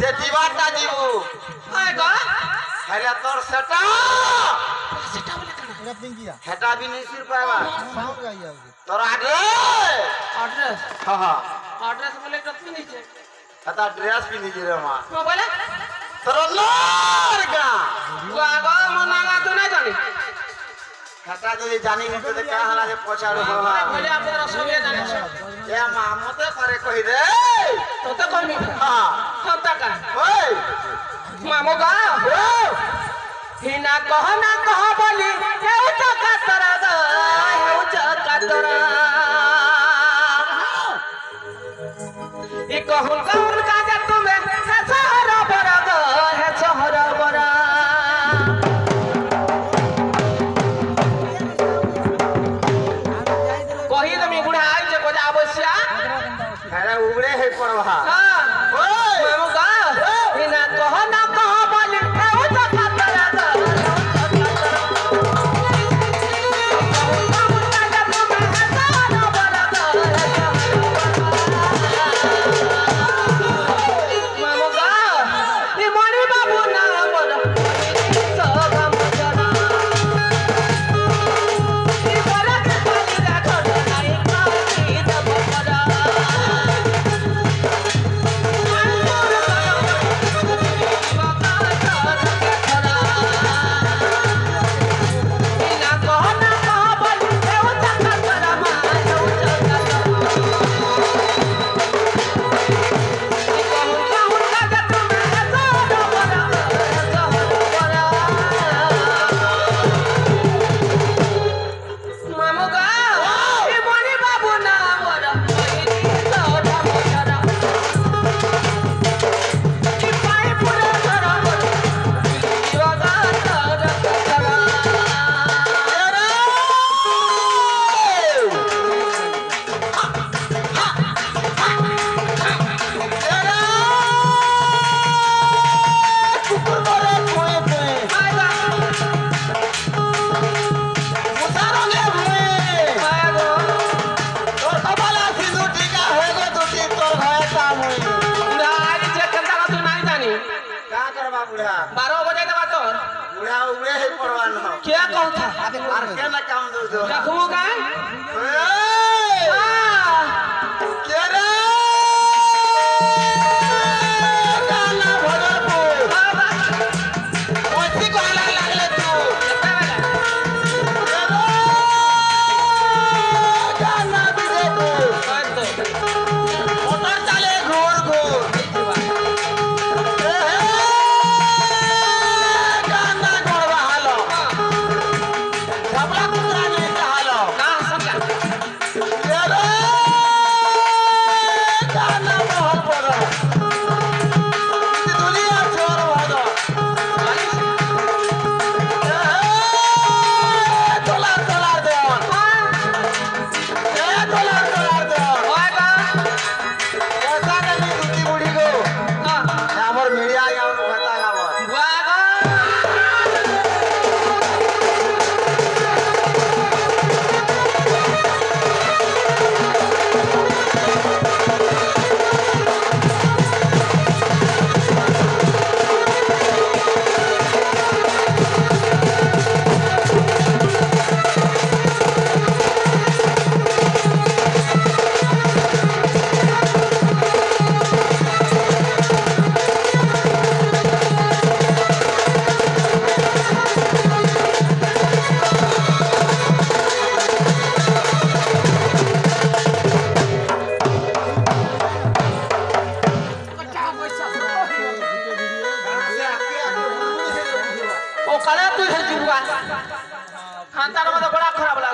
যে দিবারটা দিব আয় গো হেলে তোর সেটা সেটা বলে কেন এটা পিঙ্কিয়া হেটা भी नहीं सिर पाएगा সাউন্ড গাইয়া আছে তোর আগে অ্যাড্রেস हाँ हाँ অ্যাড্রেস বলে কত নিচে हेता ड्रेस भी नहीं रे मां তো বলে তোর লোর গা গো মনাগা তো না জানি হেটা যদি জানি কিন্তু তো का हला जे पछाड़ हो বলে আপনারা সবে জানেন ए मां मते करे कहि रे তো তো কইমি हां হতা কা ओए মামু গা হিনা কহ বলি হেউ চকা তোরা গো হেউ চকা তোরা ই কহুন কাজে তুমি হে শহর বড় গো হে শহর বড় কহি তুমি বুড়া আই যে কোজা অবশ্যা अरे उबरे है परवा হ্যাঁ মামু গা হিনা কহ বলি হেউ চকা তোরা গো बुढ़ा 12 बजे देबा तो बुढ़ा उबरे है परवा न क्या कहता आर के ना काम दो दो देखू का के रे गाना भरपू ओसी को हला लागले तू गाना भी देखो मोटर चले घूर घूर o kala tu he juwa han tar ma bada khara bala